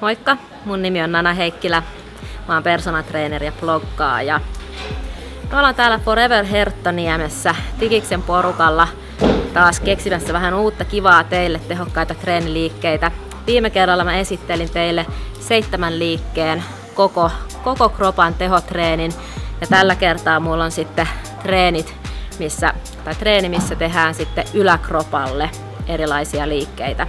Moikka, mun nimi on Nana Heikkilä. Mä oon personal trainer ja bloggaaja. Me ollaan täällä Forever Herttoniemessä Tikiksen porukalla taas keksimässä vähän uutta kivaa teille tehokkaita treeniliikkeitä. Viime kerralla mä esittelin teille 7 liikkeen koko kropan tehotreenin ja tällä kertaa mulla on sitten treeni, missä tehdään sitten yläkropalle erilaisia liikkeitä.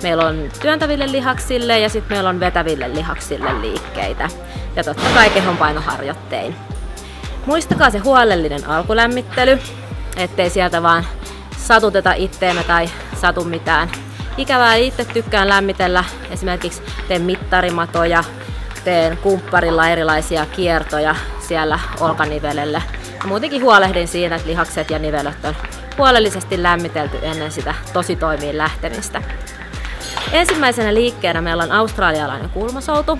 Meillä on työntäville lihaksille ja sitten meillä on vetäville lihaksille liikkeitä. Ja totta kai kehonpainoharjoittein. Muistakaa se huolellinen alkulämmittely, ettei sieltä vaan satuteta itteemme tai satu mitään ikävää. Itse tykkään lämmitellä, esimerkiksi teen mittarimatoja, teen kumpparilla erilaisia kiertoja siellä olkanivelelle. Ja muutenkin huolehdin siinä, että lihakset ja nivelet on huolellisesti lämmitelty ennen sitä tositoimiin lähtemistä. Ensimmäisenä liikkeenä meillä on australialainen kulmasoutu.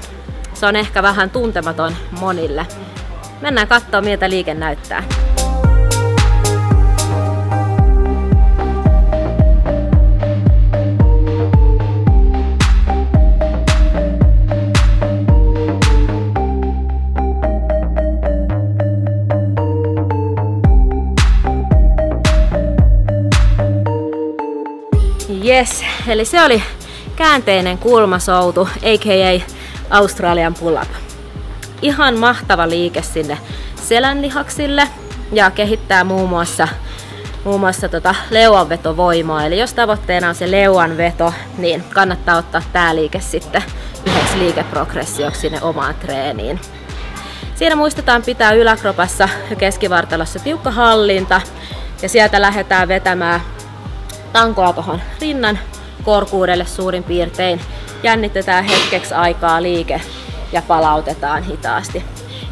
Se on ehkä vähän tuntematon monille. Mennään katsoa, miltä liike näyttää. Yes, eli se oli käänteinen kulmasoutu, a.k.a. Australian pull-up. Ihan mahtava liike sinne selän lihaksille ja kehittää muun muassa leuanvetovoimaa. Eli jos tavoitteena on se leuanveto, niin kannattaa ottaa tämä liike sitten yhdeksi liikeprogressioksi sinne omaan treeniin. Siinä muistetaan pitää yläkropassa ja keskivartalossa tiukka hallinta ja sieltä lähdetään vetämään tankoa tuohon rinnan korkuudelle suurin piirtein. Jännitetään hetkeksi aikaa liike ja palautetaan hitaasti.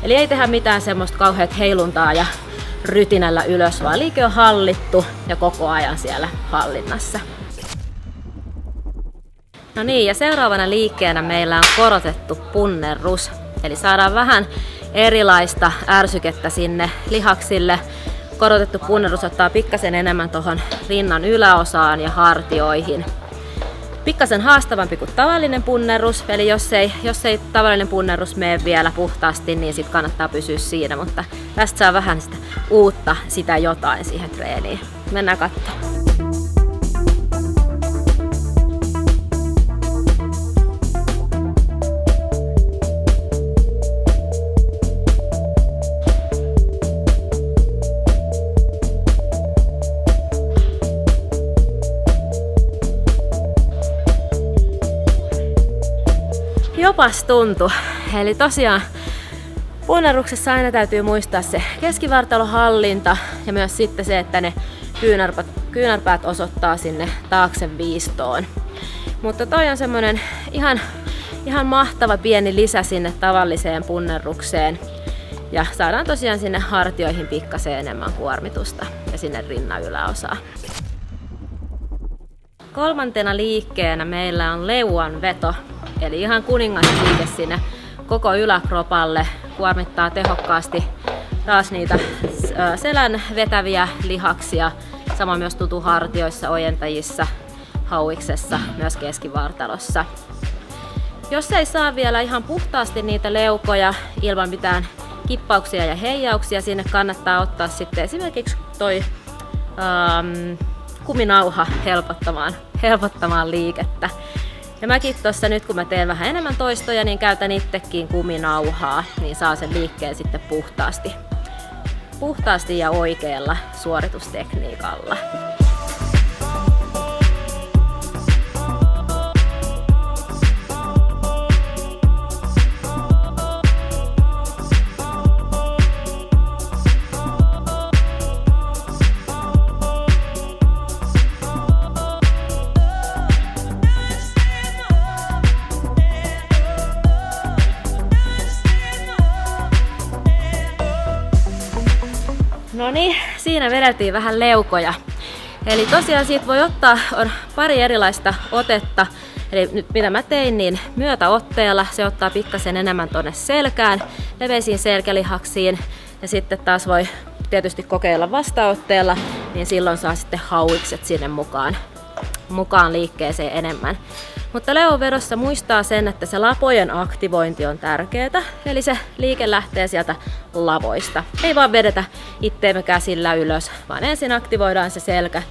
Eli ei tehdä mitään semmoista kauheat heiluntaa ja rytinällä ylös, vaan liike on hallittu ja koko ajan siellä hallinnassa. No niin, ja seuraavana liikkeenä meillä on korotettu punnerrus. Eli saadaan vähän erilaista ärsykettä sinne lihaksille. Korotettu punnerrus ottaa pikkasen enemmän tuohon rinnan yläosaan ja hartioihin. Pikkasen haastavampi kuin tavallinen punnerrus, eli jos ei tavallinen punnerrus mene vielä puhtaasti, niin sit kannattaa pysyä siinä, mutta tästä saa vähän sitä uutta, sitä jotain siihen treeniin. Mennään katsomaan. Jopas tuntuu. Eli tosiaan punnerruksessa aina täytyy muistaa se keskivartalohallinta ja myös sitten se, että ne kyynärpäät osoittaa sinne taakse viistoon. Mutta toi on semmonen ihan mahtava pieni lisä sinne tavalliseen punnerrukseen. Ja saadaan tosiaan sinne hartioihin pikkasen enemmän kuormitusta ja sinne rinnan yläosaan. Kolmantena liikkeenä meillä on leuanveto. Eli ihan kuningasliike sinne koko yläkropalle, kuormittaa tehokkaasti taas niitä selän vetäviä lihaksia, sama myös tutuhartioissa, ojentajissa, hauiksessa, myös keskivartalossa. Jos ei saa vielä ihan puhtaasti niitä leukoja ilman mitään kippauksia ja heijauksia, sinne kannattaa ottaa sitten esimerkiksi toi kuminauha helpottamaan liikettä. Ja mäkin tossa nyt kun mä teen vähän enemmän toistoja, niin käytän itsekin kuminauhaa, niin saa sen liikkeen sitten puhtaasti ja oikealla suoritustekniikalla. No niin, siinä vedeltiin vähän leukoja. Eli tosiaan siitä voi ottaa, on pari erilaista otetta. Eli nyt mitä mä tein, niin myötäotteella se ottaa pikkasen enemmän tonne selkään, leveisiin selkälihaksiin. Ja sitten taas voi tietysti kokeilla vastaotteella, niin silloin saa sitten hauikset sinne mukaan liikkeeseen enemmän. Mutta leuanvedossa muistaa sen, että se lapojen aktivointi on tärkeää, eli se liike lähtee sieltä lavoista. Ei vaan vedetä itteemme käsillä ylös, vaan ensin aktivoidaan se selkä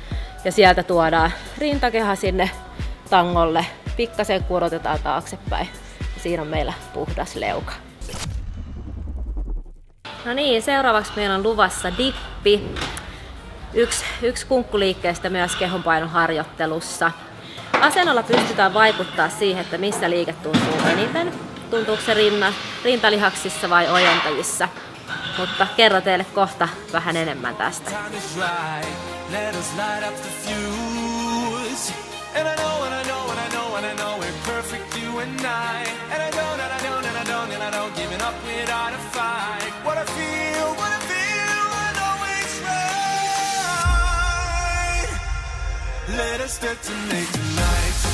ja sieltä tuodaan rintakehä sinne tangolle, pikkasen kurotetaan taaksepäin ja siinä on meillä puhdas leuka. No niin, seuraavaksi meillä on luvassa dippi. Yksi kunkkuliikkeestä myös kehonpainoharjoittelussa. Asennolla pystytään vaikuttaa siihen, että missä liike tuntuu eniten. Tuntuuko se rintalihaksissa vai ojentajissa? Mutta kerron teille kohta vähän enemmän tästä. Let us detonate tonight.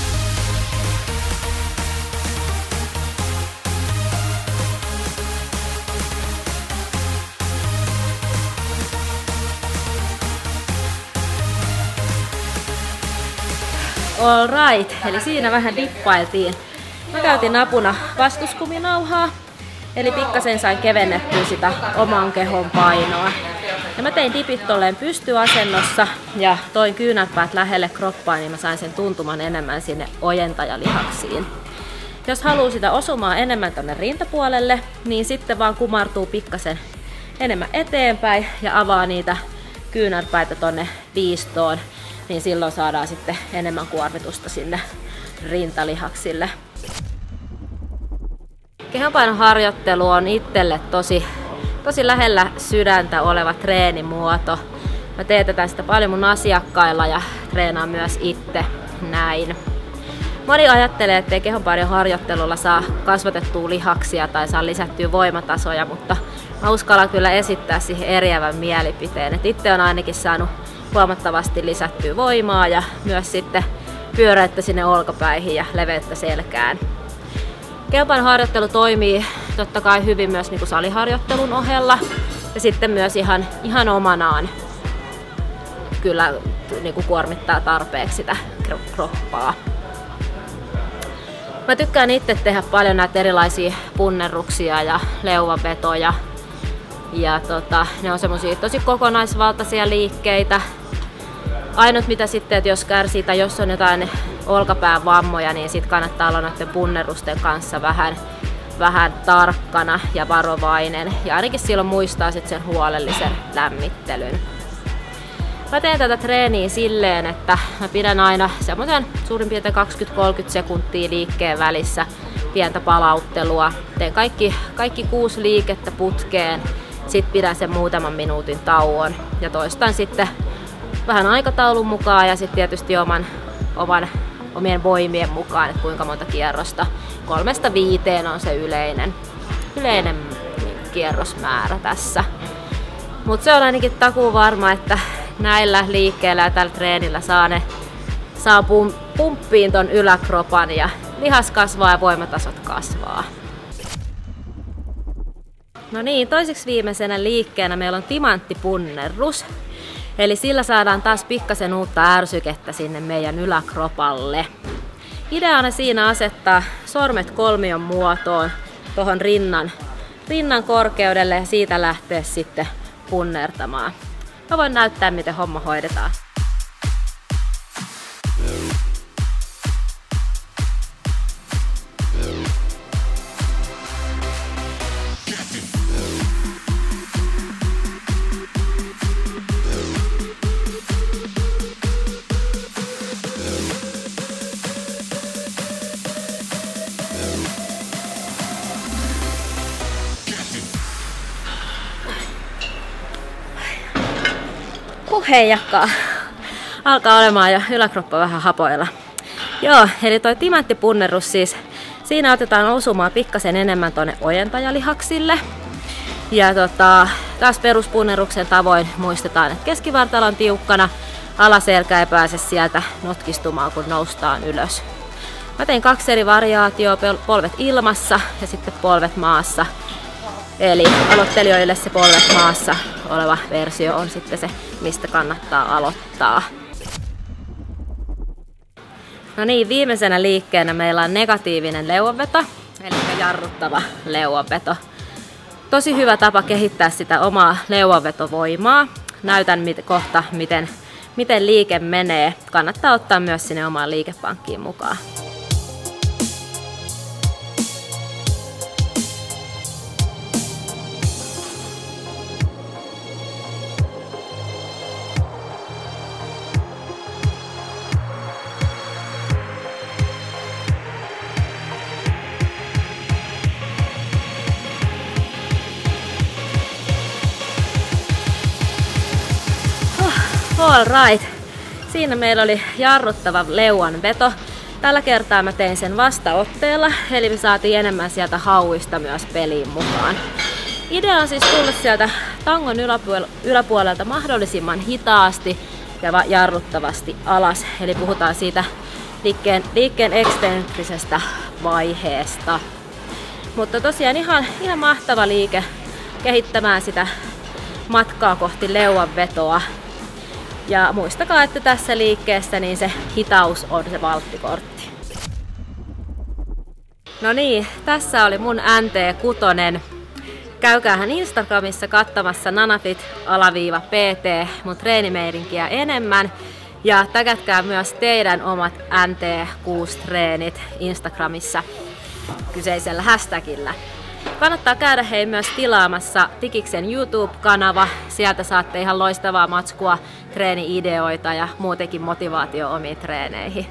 All right, eli siinä vähän dippailtiin. Mä käytin napuna vastuskuminauhaa, eli pikkasen sain kevennettyä sitä oman kehon painoa. Ja mä tein dipit tolleen pystyasennossa ja toin kyynärpäät lähelle kroppaa, niin mä sain sen tuntuman enemmän sinne ojentajalihaksiin. Jos haluaa sitä osumaa enemmän tonne rintapuolelle, niin sitten vaan kumartuu pikkasen enemmän eteenpäin ja avaa niitä kyynärpäitä tonne viistoon, niin silloin saadaan sitten enemmän kuormitusta sinne rintalihaksille. Kehonpainoharjoittelu on itselle tosi lähellä sydäntä oleva treenimuoto. Mä teetetään sitä paljon mun asiakkailla ja treenaan myös itse näin. Moni ajattelee, ettei kehonpainoharjoittelulla saa kasvatettua lihaksia tai saa lisättyä voimatasoja, mutta mä uskallan kyllä esittää siihen eriävän mielipiteen. Et itse on ainakin saanut huomattavasti lisättyä voimaa ja myös sitten pyöreyttä sinne olkapäihin ja leveyttä selkään. Kehonpainoharjoittelu toimii totta kai hyvin myös niin kuin saliharjoittelun ohella ja sitten myös ihan omanaan kyllä niin kuin kuormittaa tarpeeksi sitä kroppaa. Mä tykkään itse tehdä paljon näitä erilaisia punnerruksia ja leuanvetoja ja ne on semmosia tosi kokonaisvaltaisia liikkeitä. Ainut mitä sitten, että jos kärsii tai jos on jotain olkapään vammoja, niin sit kannattaa olla noiden punnerusten kanssa vähän tarkkana ja varovainen. Ja ainakin silloin muistaa sit sen huolellisen lämmittelyn. Mä teen tätä treeniä silleen, että mä pidän aina semmoisen suurin piirtein 20-30 sekuntia liikkeen välissä pientä palauttelua. Teen kaikki 6 liikettä putkeen, sit pidän sen muutaman minuutin tauon ja toistan sitten vähän aikataulun mukaan ja sitten tietysti omien voimien mukaan, että kuinka monta kierrosta. 3-5 on se yleinen kierrosmäärä tässä. Mutta se on ainakin takuu varma, että näillä liikkeillä ja tällä treenillä saa pumppiin ton yläkropan ja lihas kasvaa ja voimatasot kasvaa. No niin, toiseksi viimeisenä liikkeenä meillä on timanttipunnerrus. Eli sillä saadaan taas pikkasen uutta ärsykettä sinne meidän yläkropalle. Ideana siinä asettaa sormet kolmion muotoon tuohon rinnan korkeudelle ja siitä lähteä sitten punnertamaan. Mä voin näyttää miten homma hoidetaan. Heijakkaa. Alkaa olemaan jo yläkroppa vähän hapoilla. Joo, eli toi timanttipunnerus siis, siinä otetaan osumaa pikkasen enemmän tonne ojentajalihaksille. Ja taas peruspunneruksen tavoin muistetaan, että keskivartalo on tiukkana, alaselkä ei pääse sieltä notkistumaan kun noustaan ylös. Mä tein 2 eri variaatioa, polvet ilmassa ja sitten polvet maassa. Eli aloittelijoille se polvet maassa oleva versio on sitten se, mistä kannattaa aloittaa. No niin, viimeisenä liikkeenä meillä on negatiivinen leuanveto, eli jarruttava leuanveto. Tosi hyvä tapa kehittää sitä omaa leuanvetovoimaa. Näytän kohta, miten liike menee. Kannattaa ottaa myös sinne omaan liikepankkiin mukaan. All right. Siinä meillä oli jarruttava leuanveto. Tällä kertaa mä tein sen vastaotteella, eli me saatiin enemmän sieltä hauista myös peliin mukaan. Idea on siis tulla sieltä tangon yläpuolelta mahdollisimman hitaasti ja jarruttavasti alas. Eli puhutaan siitä liikkeen ekstentrisestä vaiheesta. Mutta tosiaan ihan mahtava liike kehittämään sitä matkaa kohti leuanvetoa. Ja muistakaa, että tässä liikkeessä niin se hitaus on se valttikortti. No niin, tässä oli mun NT6. Käykäähän Instagramissa katsomassa nanafit_pt mun treenimeirinkiä enemmän. Ja tägätkää myös teidän omat NT6-treenit Instagramissa kyseisellä hashtagillä. Kannattaa käydä hei myös tilaamassa Tikiksen YouTube-kanava. Sieltä saatte ihan loistavaa matskua, treeni-ideoita ja muutenkin motivaatio omiin treeneihin.